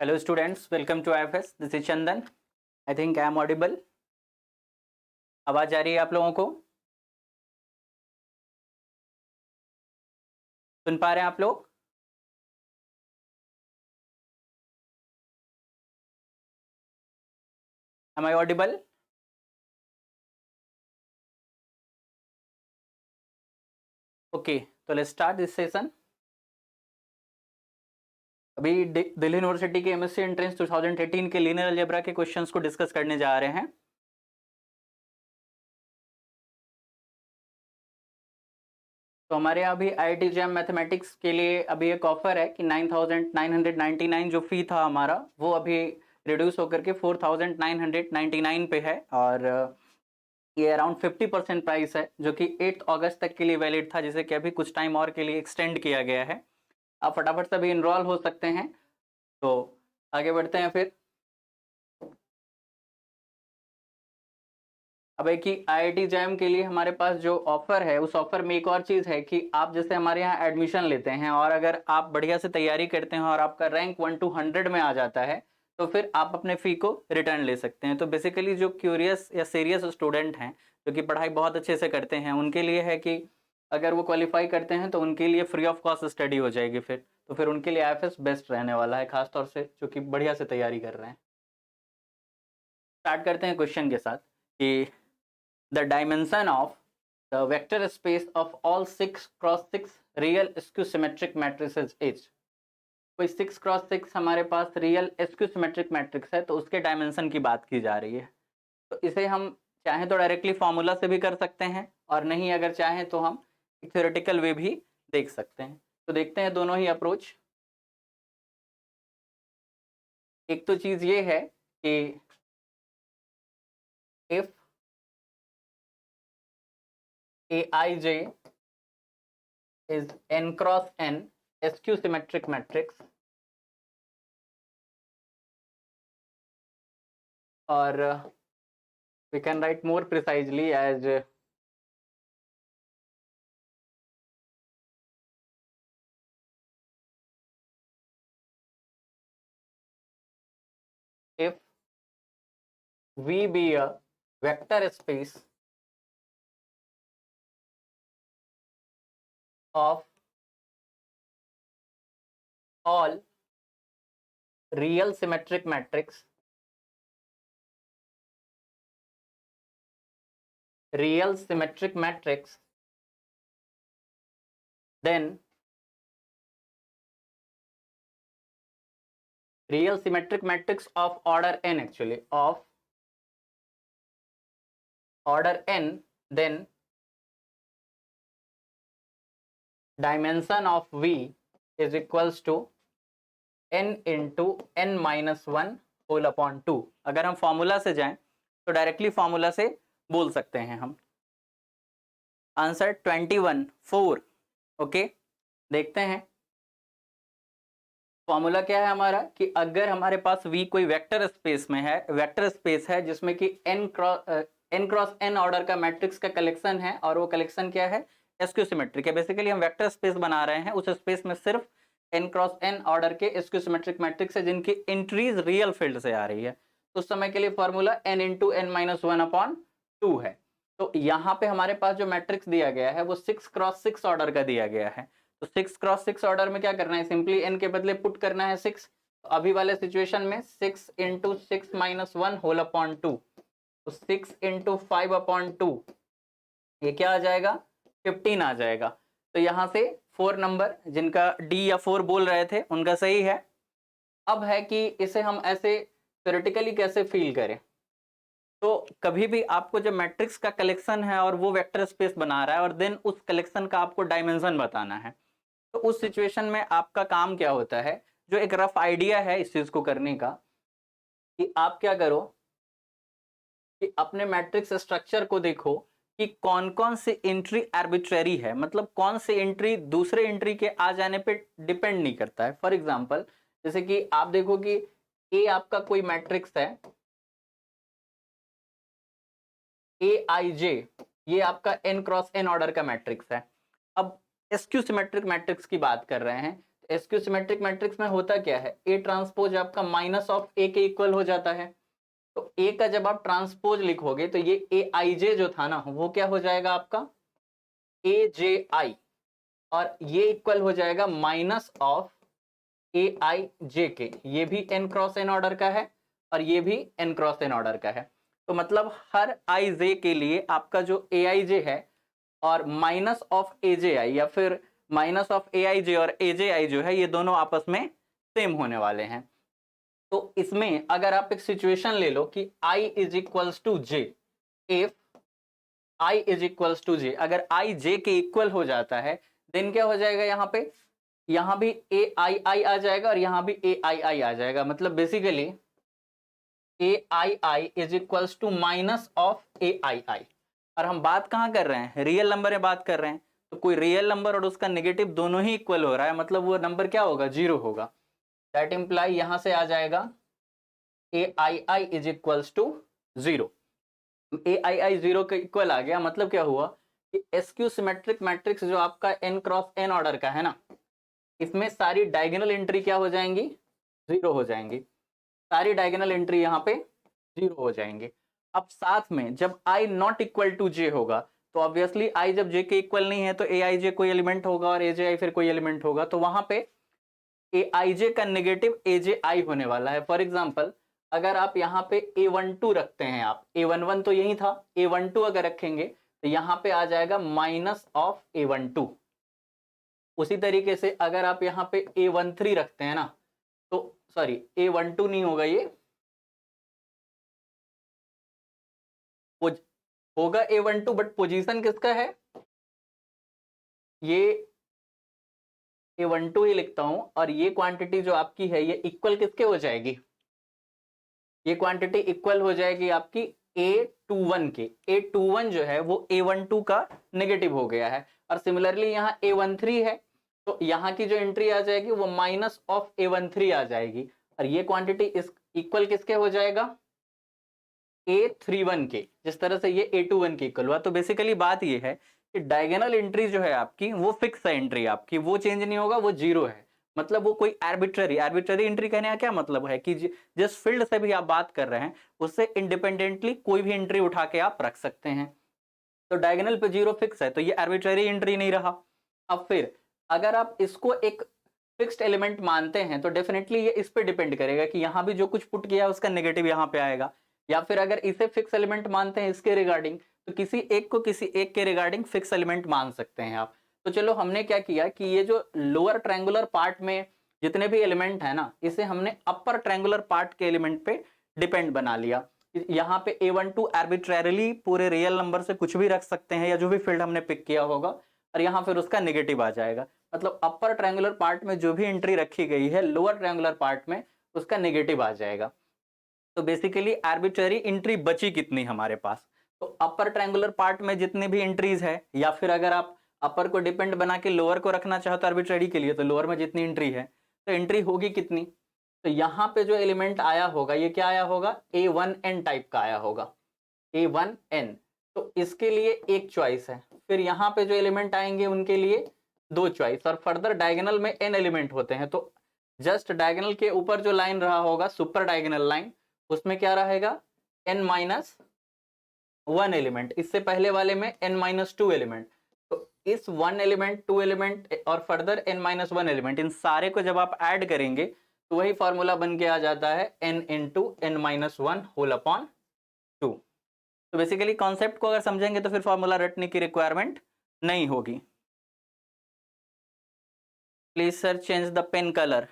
Hello students, welcome to IFS. This is Chandan. I think I am audible. आवाज आ रही है आप लोगों को? सुन पा रहे हैं आप लोग? Am I audible? Okay, तो let's start this session. अभी दिल्ली यूनिवर्सिटी के एमएससी एंट्रेंस 2018 के लीनियर अलजेब्रा के क्वेश्चंस को डिस्कस करने जा रहे हैं. तो हमारे यहाँ अभी IIT JAM मैथमेटिक्स के लिए अभी एक ऑफर है कि 9,999 जो फी था हमारा वो अभी रिड्यूस होकर के 4,999 पे है और ये अराउंड 50% प्राइस है जो कि 8 अगस्त तक के लिए वैलिड था, जिसे कि अभी कुछ टाइम और के लिए एक्सटेंड किया गया है. आप फटाफट से अभी इनरोल हो सकते हैं. तो आगे बढ़ते हैं फिर. अब एक ही IIT JAM के लिए हमारे पास जो ऑफर है उस ऑफर में एक और चीज़ है कि आप जैसे हमारे यहाँ एडमिशन लेते हैं और अगर आप बढ़िया से तैयारी करते हैं और आपका रैंक 1 to 100 में आ जाता है तो फिर आप अपने फ़ी को रिटर्न ले सकते हैं. तो बेसिकली जो क्यूरियस या सीरियस स्टूडेंट हैं जो कि पढ़ाई बहुत अच्छे से करते हैं उनके लिए है कि अगर वो क्वालिफाई करते हैं तो उनके लिए फ्री ऑफ कॉस्ट स्टडी हो जाएगी फिर उनके लिए IFS बेस्ट रहने वाला है, खासतौर से जो कि बढ़िया से तैयारी कर रहे हैं. स्टार्ट करते हैं क्वेश्चन के साथ कि the dimension of the vector space of all 6x6 real skew symmetric matrices is. कोई 6x6 हमारे पास रियल स्क्यू सिमेट्रिक मैट्रिक्स है तो उसके डायमेंशन की बात की जा रही है. तो इसे हम चाहें तो डायरेक्टली फॉर्मूला से भी कर सकते हैं और नहीं अगर चाहें तो हम एक थ्योरेटिकल वे भी देख सकते हैं. तो देखते हैं दोनों ही अप्रोच. एक तो चीज़ ये है कि if Aij is n cross n skew symmetric matrix or we can write more precisely as if V be a vector space of all real symmetric matrix then real symmetric matrix of order n, actually of order n, then dimension of V is equals to n into n minus 1 whole upon 2. अगर हम formula से जाएं तो directly formula से बोल सकते हैं हम. आंसर 21/4. ओके, देखते हैं फॉर्मूला क्या है हमारा कि अगर हमारे पास V कोई वेक्टर स्पेस में है, वेक्टर स्पेस है जिसमें कि n क्रॉस n ऑर्डर का मैट्रिक्स का कलेक्शन है और वो कलेक्शन क्या है, स्क्यू सिमेट्रिक है. बेसिकली हम वेक्टर स्पेस बना रहे हैं, उस स्पेस में सिर्फ n क्रॉस n ऑर्डर के स्क्यू सिमेट्रिक मैट्रिक्स है जिनकी एंट्रीज रियल फील्ड से आ रही है. तो उस समय के लिए formula n into n minus 1 upon 2 है. तो यहाँ पे हमारे पास जो मैट्रिक्स दिया गया है वो 6x6 ऑर्डर का दिया गया है. तो 6x6 ऑर्डर में क्या करना है, सिंपली n के बदले पुट करना है 6. तो अभी वाले सिचुएशन में 6 into 6 minus 1 होल अपॉन 2, तो 6 into 5 upon 2 ये क्या आ जाएगा, 15 आ जाएगा. तो यहाँ से 4 नंबर जिनका D या 4 बोल रहे थे उनका सही है. अब है कि इसे हम ऐसे थ्योरेटिकली कैसे फील करें. तो कभी भी आपको जब मैट्रिक्स का कलेक्शन है और वो वेक्टर स्पेस बना रहा है और देन उस कलेक्शन का आपको डायमेंशन बताना है, तो उस सिचुएशन में आपका काम क्या होता है, जो एक रफ आइडिया है इस चीज को करने का, कि आप क्या करो कि अपने मैट्रिक्स स्ट्रक्चर को देखो कि कौन कौन सी एंट्री आर्बिट्रेरी है, मतलब कौन सी एंट्री दूसरे एंट्री के आ जाने पे डिपेंड नहीं करता है. फॉर एग्जांपल जैसे कि आप देखो कि ए आपका कोई मैट्रिक्स है, Aij ये आपका n क्रॉस n ऑर्डर का मैट्रिक्स है. अब स्क्यू सिमेट्रिक मैट्रिक्स की बात कर रहे हैं, एसक्यू सिमेट्रिक मैट्रिक्स में होता क्या है, ए ट्रांसपोज आपका माइनस ऑफ ए के इक्वल हो जाता है। तो ए का जब आप ट्रांसपोज लिखोगे तो ये ए आई जे जो था ना वो क्या हो जाएगा आपका ए जे आई, और ये इक्वल हो जाएगा माइनस ऑफ ए आई जे के। ये भी एन क्रॉस एन ऑर्डर का है और ये भी एन क्रॉस एन ऑर्डर का है। तो मतलब हर आई जे के लिए आपका जो ए आई जे है और माइनस ऑफ ए जे आई या फिर माइनस ऑफ ए आई जे और ए जे आई जो है ये दोनों आपस में सेम होने वाले हैं। तो इसमें अगर आप एक सिचुएशन ले लो कि i is equals to j, if i is equals to j, अगर i j के इक्वल हो जाता है देन क्या हो जाएगा, यहाँ भी a i i आ जाएगा और यहाँ भी a i i आ जाएगा। मतलब basically a i i is equals to minus of a i i। और हम बात कहाँ कर रहे हैं, रियल नंबर में बात कर रहे हैं। तो कोई रियल नंबर और उसका नेगेटिव दोनों ही इक्वल हो रहा है, मतलब वो नंबर क्या होगा, जीरो होगा। दैट इंप्लाई यहां से आ जाएगा a i i is equals to zero. A i i zero के इक्वल आ गया, मतलब क्या हुआ कि एसक्यू सिमेट्रिक मैट्रिक्स जो आपका एन क्रॉस एन ऑर्डर का है ना, इसमें सारी डायगोनल एंट्री क्या हो जाएंगी, जीरो हो जाएंगी। सारी डायगोनल एंट्री यहाँ पे जीरो हो जाएंगे। अब साथ में जब आई नॉट इक्वल टू जे होगा तो ऑब्वियसली आई जब जे के इक्वल नहीं है तो ए आई जे कोई एलिमेंट होगा और ए जे आई फिर कोई एलिमेंट होगा, तो वहां पे ए आई जे का नेगेटिव ए जे आई होने वाला है। फॉर एग्जाम्पल अगर आप यहाँ पे A12 रखते हैं, आप A11 तो यही था, A12 अगर रखेंगे तो यहाँ पे आ जाएगा माइनस ऑफ A12। उसी तरीके से अगर आप यहाँ पे A13 रखते हैं ना, तो सॉरी A12 नहीं होगा, ये होगा A12 बट पोजीशन किसका है, ये A12 ही लिखता हूं। और ये क्वांटिटी जो आपकी है ये इक्वल किसके हो जाएगी, ये क्वांटिटी इक्वल हो जाएगी आपकी A21 के। A21 जो है वो A12 का नेगेटिव हो गया है। और सिमिलरली यहाँ A13 है तो यहाँ की जो एंट्री आ जाएगी वो माइनस ऑफ A13 आ जाएगी, और ये क्वांटिटी इस इक्वल किसके हो जाएगा, A31 के। जिस तरह से ये A21 के इक्वल हुआ। तो बेसिकली बात ये है कि डायगोनल एंट्री जो है आपकी वो फिक्स है, एंट्री आपकी वो चेंज नहीं होगा, वो जीरो है। मतलब वो कोई आर्बिट्ररी एंट्री कहने का क्या मतलब है कि जिस फील्ड से भी आप बात कर रहे हैं उससे इंडिपेंडेंटली कोई भी एंट्री उठा के आप रख सकते हैं। तो डायगोनल पे जीरो फिक्स है तो ये आर्बिट्ररी एंट्री नहीं रहा। अब फिर अगर आप इसको एक फिक्स्ड एलिमेंट मानते हैं तो डेफिनेटली ये इस पे डिपेंड करेगा कि यहाँ भी जो कुछ पुट किया उसका नेगेटिव यहाँ पे आएगा। या फिर अगर इसे फिक्स एलिमेंट मानते हैं इसके रिगार्डिंग तो किसी एक को किसी एक के रिगार्डिंग फिक्स एलिमेंट मान सकते हैं आप। तो चलो हमने क्या किया कि ये जो लोअर ट्रायंगुलर पार्ट में जितने भी एलिमेंट है ना, इसे हमने अपर ट्रायंगुलर पार्ट के एलिमेंट पे डिपेंड बना लिया। यहाँ पे A12 आर्बिट्रेरली पूरे रियल नंबर से कुछ भी रख सकते हैं या जो भी फील्ड हमने पिक किया होगा, और यहाँ फिर उसका नेगेटिव आ जाएगा। मतलब अपर ट्रायंगुलर पार्ट में जो भी एंट्री रखी गई है लोअर ट्रायंगुलर पार्ट में उसका नेगेटिव आ जाएगा। तो बेसिकली आर्बिट्ररी एंट्री बची कितनी हमारे पास, तो अपर ट्रायंगुलर पार्ट में जितने भी एंट्रीज है, या फिर अगर आप अपर को डिपेंड बना के लोअर को रखना चाहो तो आर्बिट्ररी के लिए तो लोअर में जितनी एंट्री है तो एंट्री होगी कितनी, तो यहाँ पे जो एलिमेंट आया होगा ये क्या आया होगा, A1n टाइप का आया होगा, A1n। तो इसके लिए एक चॉइस है। फिर यहाँ पे जो एलिमेंट आएंगे उनके लिए दो चॉइस, और फर्दर डायगोनल में n एलिमेंट होते हैं तो जस्ट डायगोनल के ऊपर जो लाइन रहा होगा सुपर डायगोनल लाइन, उसमें क्या रहेगा n-1 एलिमेंट। इससे पहले वाले में n-2 एलिमेंट। तो इस 1 एलिमेंट 2 एलिमेंट और फर्दर n-1 एलिमेंट, इन सारे को जब आप ऐड करेंगे तो वही फॉर्मूला बन के आ जाता है n into n-1 whole upon 2। तो बेसिकली कॉन्सेप्ट को अगर समझेंगे तो फिर फॉर्मूला रटने की रिक्वायरमेंट नहीं होगी। Please sir change the pen colour.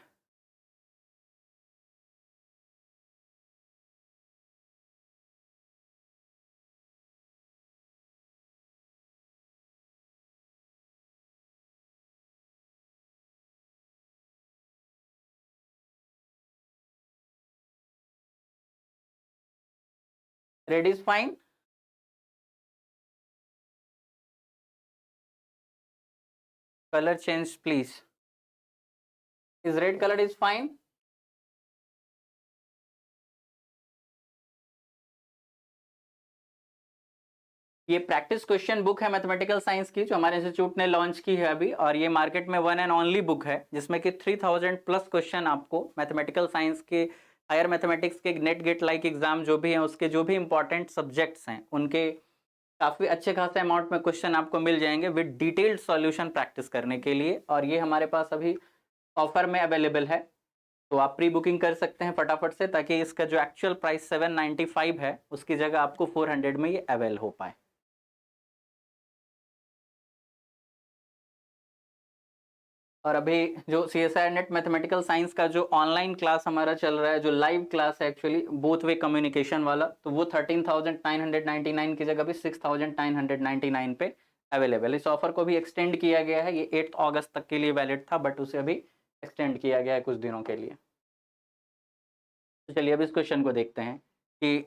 Red is fine. Color change please. Is red color is fine? ये प्रैक्टिस क्वेश्चन बुक है मैथमेटिकल साइंस की, जो हमारे इंस्टीट्यूट ने लॉन्च की है अभी, और ये मार्केट में वन एंड ओनली बुक है जिसमें कि 3000 प्लस क्वेश्चन आपको मैथमेटिकल साइंस के, हायर मैथमेटिक्स के नेट गेट लाइक एग्जाम जो भी हैं उसके जो भी इंपॉर्टेंट सब्जेक्ट्स हैं उनके काफ़ी अच्छे खासे अमाउंट में क्वेश्चन आपको मिल जाएंगे विद डिटेल्ड सॉल्यूशन प्रैक्टिस करने के लिए। और ये हमारे पास अभी ऑफर में अवेलेबल है, तो आप प्री बुकिंग कर सकते हैं फटाफट से, ताकि इसका जो एक्चुअल प्राइस 795 है उसकी जगह आपको 400 में ये अवेल हो पाए। और अभी जो CSIR नेट मैथमेटिकल साइंस का जो ऑनलाइन क्लास हमारा चल रहा है, जो लाइव क्लास है एक्चुअली बोथ वे कम्युनिकेशन वाला, तो वो 13,999 की जगह भी 6,999 पे अवेलेबल। इस ऑफर को भी एक्सटेंड किया गया है, ये 8 अगस्त तक के लिए वैलिड था, बट उसे अभी एक्सटेंड किया गया है कुछ दिनों के लिए। तो चलिए अब इस क्वेश्चन को देखते हैं कि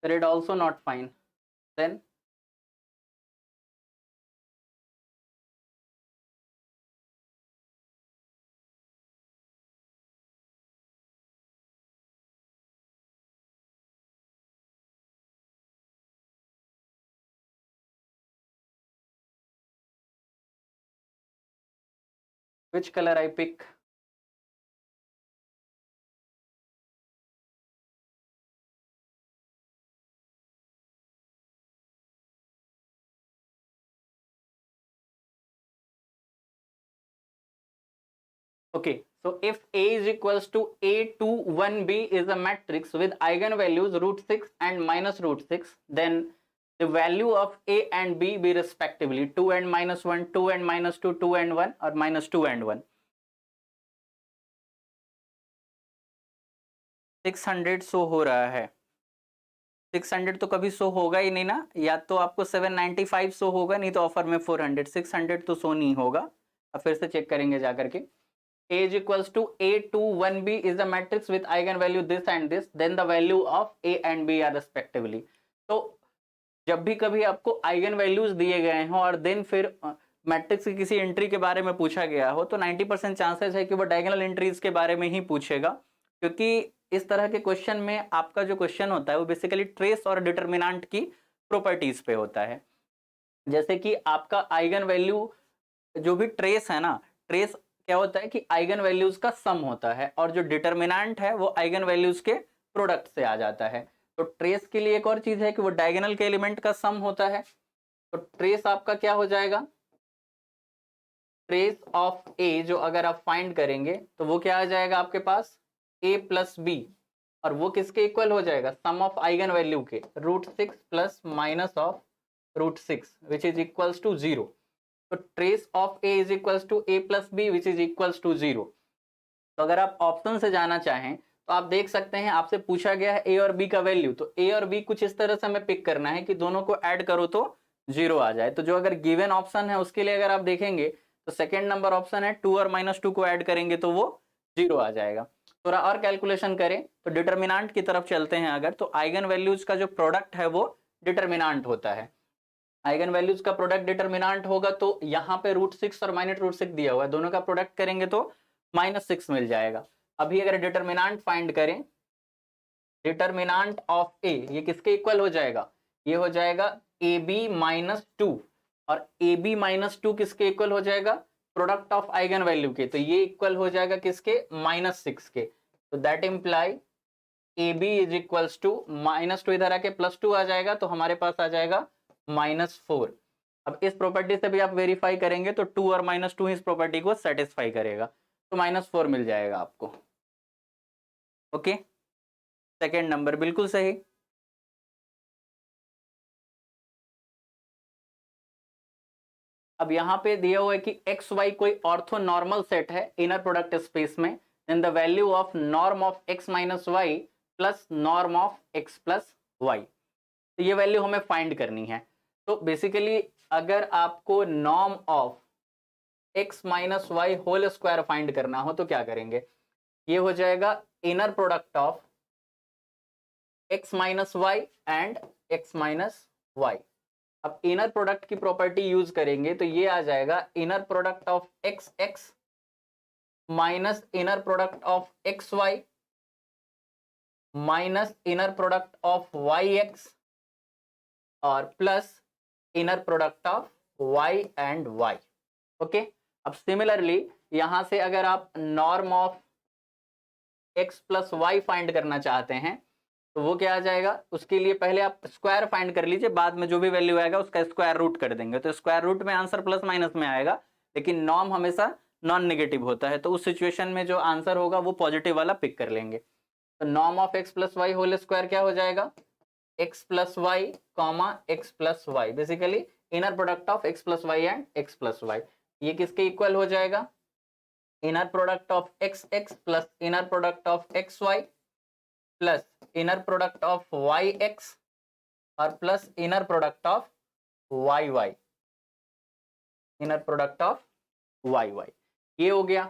red also not fine, then which color I pick? Okay, so if A is equals to A21B is a matrix with eigenvalues √6 and minus √6, then the value of A and B be respectively 2 and -1, 2 and -2, 2 and 1, or -2 and 1. 600 show हो रहा है, 600 तो कभी show होगा ही नहीं ना, या तो आपको 795 शो होगा, नहीं तो ऑफर में 400, 600 तो शो नहीं होगा। अब फिर से चेक करेंगे जाकर के। A is equals to A21B is a matrix with eigenvalue this and this, then the value of A and B are respectively. तो जब भी कभी आपको आइगन वैल्यूज दिए गए हों और देन फिर मैट्रिक्स की किसी एंट्री के बारे में पूछा गया हो, तो 90% चांसेस है कि वो डायगोनल एंट्रीज के बारे में ही पूछेगा, क्योंकि इस तरह के क्वेश्चन में आपका जो क्वेश्चन होता है वो बेसिकली ट्रेस और डिटर्मिनेंट की प्रॉपर्टीज पे होता है। जैसे कि आपका आइगन वैल्यू जो भी ट्रेस है ना, ट्रेस क्या होता है कि आइगन वैल्यूज का सम होता है, और जो डिटर्मिनेंट है वो आइगन वैल्यूज के प्रोडक्ट से आ जाता है। तो ट्रेस के लिए एक और चीज है कि वो डायगोनल के एलिमेंट का सम होता है। तो ट्रेस आपका क्या हो जाएगा, ट्रेस ऑफ ए जो अगर आप फाइंड करेंगे तो वो क्या आ जाएगा आपके पास, a प्लस बी, और वो किसके इक्वल हो जाएगा, सम ऑफ आइगन वैल्यू के, √6 plus minus of √6 which is equals to 0। तो trace of A is equals to A plus B which is equals to 0। तो अगर आप ऑप्शन से जाना चाहें तो आप देख सकते हैं, आपसे पूछा गया है A और B का वैल्यू, तो A और B कुछ इस तरह से हमें पिक करना है कि दोनों को ऐड करो तो 0 आ जाए। तो जो अगर गिवन ऑप्शन है उसके लिए अगर आप देखेंगे तो सेकेंड नंबर ऑप्शन है 2 और -2 को ऐड करेंगे तो वो 0 आ जाएगा। थोड़ा और कैलकुलेशन करें तो डिटर्मिनेंट की तरफ चलते हैं अगर, तो आइगन वैल्यूज का जो प्रोडक्ट है वो डिटर्मिनेंट होता है। आइगन वैल्यूज का प्रोडक्ट डिटर्मिनेंट होगा, तो यहाँ पे √6 और -√6 दिया हुआ है, दोनों का प्रोडक्ट करेंगे तो -6 मिल जाएगा। अभी अगर डिटर्मिनेंट फाइंड करें, डिटर्मिनेंट ऑफ ए ये किसके इक्वल हो जाएगा, ये हो जाएगा AB -2, और AB -2 किसके इक्वल हो जाएगा, प्रोडक्ट ऑफ आइगन वैल्यू के, तो ये इक्वल हो जाएगा किसके, -6 के। तो that imply AB is equals to -2 इधर आके +2 आ जाएगा, तो हमारे पास आ जाएगा -4। अब इस प्रॉपर्टी से भी आप वेरीफाई करेंगे तो 2 और -2 इस प्रॉपर्टी को सेटिस्फाई करेगा, तो -4 मिल जाएगा आपको। ओके, सेकेंड नंबर बिल्कुल सही। अब यहाँ पे दिया हुआ है कि एक्स वाई कोई ऑर्थोनॉर्मल सेट है इनर प्रोडक्ट स्पेस में, then the value of norm of x minus y plus norm of x plus y, तो ये वैल्यू हमें फाइंड करनी है। तो बेसिकली अगर आपको norm of x minus y whole square find करना हो तो क्या करेंगे, ये हो जाएगा inner product of x minus y and x minus y. अब इनर प्रोडक्ट की प्रॉपर्टी यूज करेंगे तो ये आ जाएगा inner product of x x minus inner product of x y minus inner product of y x और plus inner product of y and y. Okay, अब similarly यहां से अगर आप norm of x plus y find करना चाहते हैं तो वो क्या आ जाएगा, उसके लिए पहले आप स्क्वायर फाइंड कर लीजिए, बाद में जो भी वैल्यू आएगा उसका स्क्वायर रूट कर देंगे, तो स्क्वायर रूट में आंसर प्लस माइनस में आएगा, लेकिन नॉर्म हमेशा नॉन नेगेटिव होता है, तो उस सिचुएशन में जो आंसर होगा वो पॉजिटिव वाला पिक कर लेंगे। तो norm of x plus y whole square क्या हो जाएगा, x plus y comma x plus y, basically inner product of x plus y and x plus y, ये किसके इक्वल हो जाएगा, inner product of x x plus inner product of x y plus inner product of y x और plus inner product of y y, inner product of y y, ये हो गया।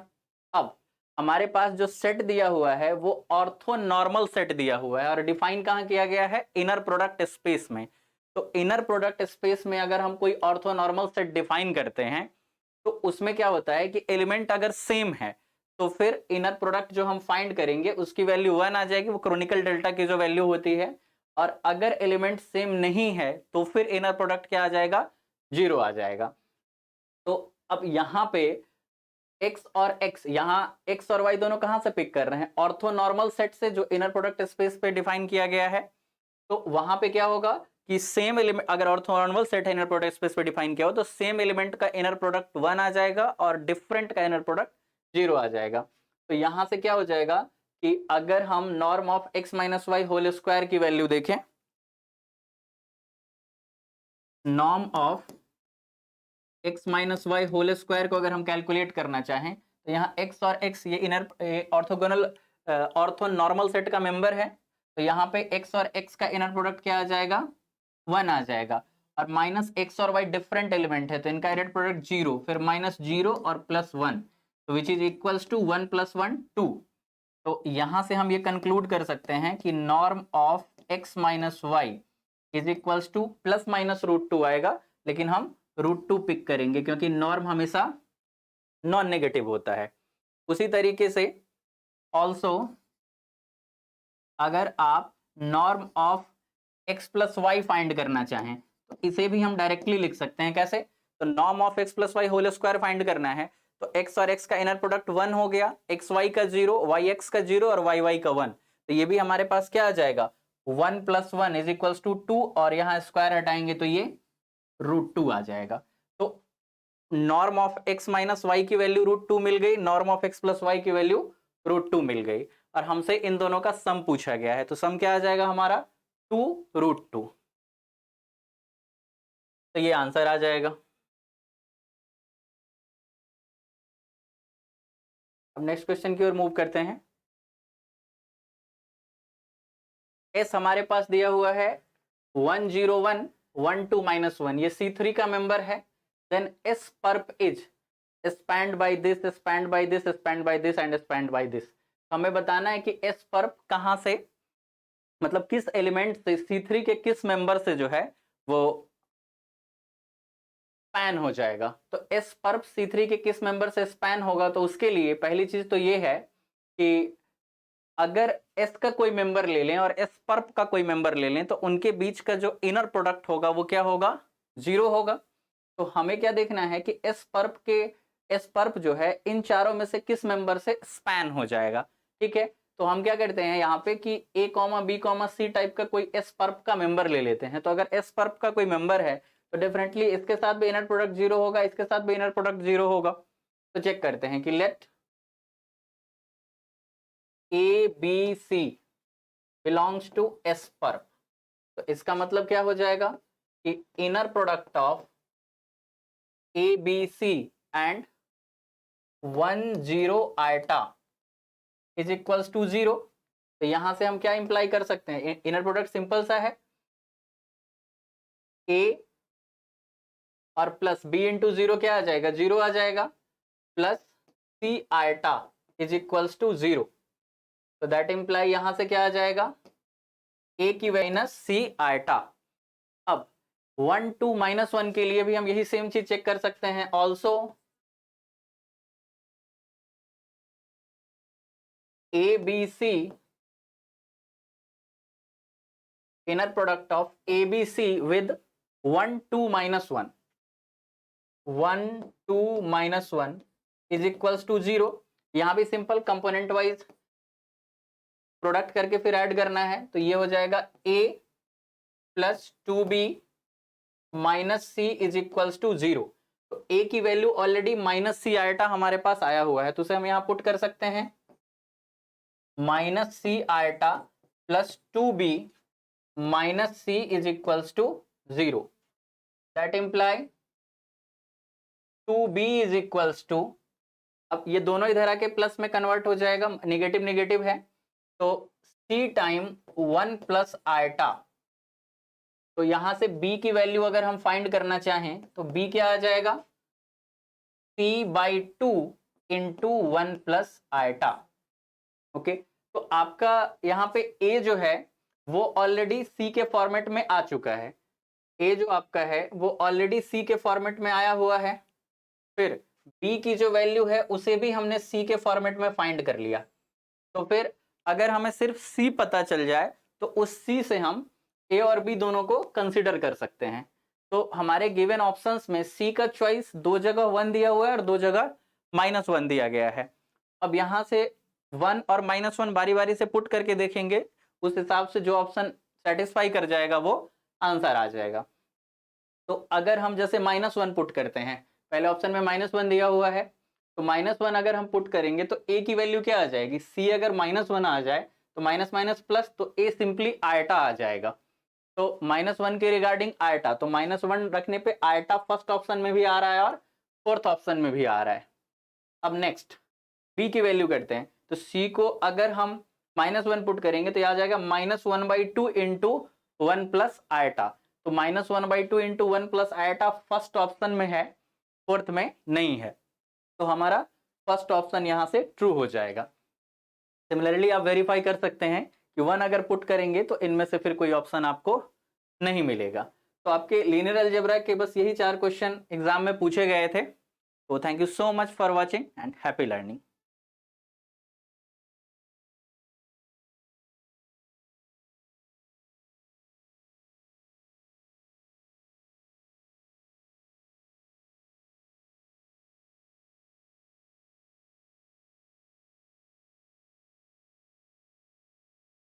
अब हमारे पास जो सेट दिया हुआ है वो ऑर्थोनॉर्मल सेट दिया हुआ है और डिफाइन कहां किया गया है, इनर प्रोडक्ट स्पेस में। तो इनर प्रोडक्ट स्पेस में अगर हम कोई ऑर्थोनॉर्मल सेट डिफाइन करते हैं तो उसमें क्या होता है कि एलिमेंट अगर सेम है तो फिर इनर प्रोडक्ट जो हम फाइंड करेंगे उसकी वैल्यू 1 आ जाएगी, वो क्रोनिकल डेल्टा की जो वैल्यू होती है, और अगर एलिमेंट सेम नहीं है तो फिर इनर प्रोडक्ट क्या आ जाएगा, 0 आ जाएगा। तो अब यहां पे x और x, यहां x और y दोनों कहां से पिक कर रहे हैं, ऑर्थोनॉर्मल सेट से जो इनर प्रोडक्ट स्पेस पे डिफाइन किया गया है। तो वहां पे क्या होगा कि सेम एलिमेंट, अगर ऑर्थोनॉर्मल सेट है इनर प्रोडक्ट स्पेस पे डिफाइन किया हो तो सेम एलिमेंट का इनर प्रोडक्ट 1 आ जाएगा और डिफरेंट का इनर प्रोडक्ट 0 आ जाएगा। तो यहां से क्या हो जाएगा कि अगर हम norm of x minus y whole square की वैल्यू देखें, norm of x minus y whole square को अगर हम कैलकुलेट करना चाहें तो यहाँ x और x ये इनर ऑर्थोगोनल ऑर्थोनॉर्मल सेट का मेंबर है, तो यहाँ पे x और x का इनर प्रोडक्ट क्या आ जाएगा, 1 आ जाएगा, और माइनस x और y डिफरेंट एलिमेंट है तो इनका इनर प्रोडक्ट 0, फिर माइनस 0 और प्लस 1, तो which is equals to 1 plus 1 2। तो यहां से हम ये कंक्लूड कर सकते हैं कि norm of x minus y is equals to plus minus root 2 आएगा, लेकिन हम रूट 2 पिक करेंगे क्योंकि नॉर्म हमेशा नॉन नेगेटिव होता है। उसी तरीके से ऑल्सो अगर आप norm of x plus y find करना चाहें तो इसे भी हम डायरेक्टली लिख सकते हैं, कैसे, तो norm of x plus y whole square find करना है तो x और x का इनर प्रोडक्ट 1 हो गया, एक्स वाई का 0, वाई एक्स का 0 और वाई वाई का 1, तो ये भी हमारे पास क्या आ जाएगा, 1 प्लस 1 इज इक्वल्स टू 2, और यहाँ स्क्वायर हटाएंगे तो ये रूट 2 आ जाएगा। तो norm of x minus y की वैल्यू रूट 2 मिल गई, norm of x plus y की वैल्यू रूट 2 मिल गई, और हमसे इन दोनों का सम पूछा गया है, तो सम क्या आ जाएगा हमारा, 2 रूट 2, तो ये आंसर आ जाएगा। अब नेक्स्ट क्वेश्चन की ओर मूव करते हैं। एस हमारे पास दिया हुआ है 101 12 माइनस 1, ये C3 का मेंबर है, then S perp is spanned by this, spanned by this, spanned by this and spanned by this. हमें बताना है कि एस पर्प कहां से, मतलब किस एलिमेंट से, C3 के किस मेंबर से जो है वो स्पैन हो जाएगा। तो एस पर्प C3 के किस मेंबर से स्पैन होगा, तो उसके लिए पहली चीज तो ये है कि अगर एस का कोई मेंबर ले लें और एस पर्प का कोई मेंबर ले लें तो उनके बीच का जो इनर प्रोडक्ट होगा वो क्या होगा, 0 होगा। तो हमें क्या देखना है कि एस पर्प जो है इन चारों में से किस मेंबर से स्पैन हो जाएगा, ठीक है। तो हम क्या करते हैं यहाँ पे कि a comma b comma c type का कोई एस पर्प का मेंबर ले लेते हैं। तो अगर एस पर्प का कोई मेंबर है तो डेफिनेटली इसके साथ भी इनर प्रोडक्ट 0 होगा, इसके साथ भी इनर प्रोडक्ट 0 होगा। तो चेक करते हैं कि let a b c belongs to S perp, तो इसका मतलब क्या हो जाएगा कि inner product of a b c and 1 0 eta is equals to 0। तो यहां से हम क्या इंप्लाई कर सकते हैं, इनर प्रोडक्ट सिंपल सा है, ए और प्लस बी इंटू 0 क्या आ जाएगा, 0 आ जाएगा, plus c eta is equals to 0। तो दैट इंप्लाई यहां से क्या आ जाएगा, ए की माइनस सी आइटा। अब 1 2 माइनस 1 के लिए भी हम यही सेम चीज चेक कर सकते हैं, also a b c inner product of ABC with 1 2 -1 1 2 -1 is equals to 0। यहां भी सिंपल कंपोनेंट वाइज प्रोडक्ट करके फिर ऐड करना है, तो ये हो जाएगा A plus 2B minus C is equals to 0। तो A की वैल्यू ऑलरेडी माइनस C आयटा हमारे पास आया हुआ है, तो उसे हम यहां पुट कर सकते हैं minus C eta plus 2B minus C is equals to 0। That imply 2B is equals to, अब ये दोनों इधर आके प्लस में कन्वर्ट हो जाएगा, निगेटिव निगेटिव है, तो C टाइम 1 प्लस आयटा। तो यहां से B की वैल्यू अगर हम फाइंड करना चाहें तो B क्या आ जाएगा, C/2 into 1 plus eta. Okay, तो आपका यहाँ पे A जो है वो ऑलरेडी C के फॉर्मेट में आ चुका है, A जो आपका है वो ऑलरेडी C के फॉर्मेट में आया हुआ है। फिर B की जो वैल्यू है उसे भी हमने C के फॉर्मेट में फाइंड कर लिया। तो फिर अगर हमें सिर्फ C पता चल जाए तो उस C से हम A और B दोनों को कंसिडर कर सकते हैं। तो हमारे गिवन ऑप्शंस में C का चॉइस 2 जगह 1 दिया हुआ है और 2 जगह -1 दिया गया है। अब यहां से 1 और -1 बारी बारी से पुट करके देखेंगे, उस हिसाब से जो ऑप्शन सेटिस्फाई कर जाएगा वो आंसर आ जाएगा। तो अगर हम जैसे -1 पुट करते हैं, पहले ऑप्शन में -1 दिया हुआ है, तो -1 अगर हम पुट करेंगे तो A की वैल्यू क्या आ जाएगी, C अगर -1 आ जाए तो माइनस माइनस प्लस, तो A सिंपली आयटा आ जाएगा। तो -1 के रिगार्डिंग आयटा, तो -1 रखने पे आयटा फर्स्ट ऑप्शन में भी आ रहा है और फोर्थ ऑप्शन में भी आ रहा है। अब नेक्स्ट B की वैल्यू करते हैं, तो C को अगर हम -1 पुट करेंगे तो यह आ जाएगा -1/2 इंटू 1 प्लस आयटा। तो -1/2 into 1 plus eta first option में है, फोर्थ में नहीं है, तो हमारा फर्स्ट ऑप्शन यहां से ट्रू हो जाएगा। सिमिलरली आप वेरीफाई कर सकते हैं कि 1 अगर पुट करेंगे तो इनमें से फिर कोई ऑप्शन आपको नहीं मिलेगा। तो आपके लीनियर अलजेब्रा के बस यही 4 क्वेश्चन एग्जाम में पूछे गए थे। तो thank you so much for watching and happy learning.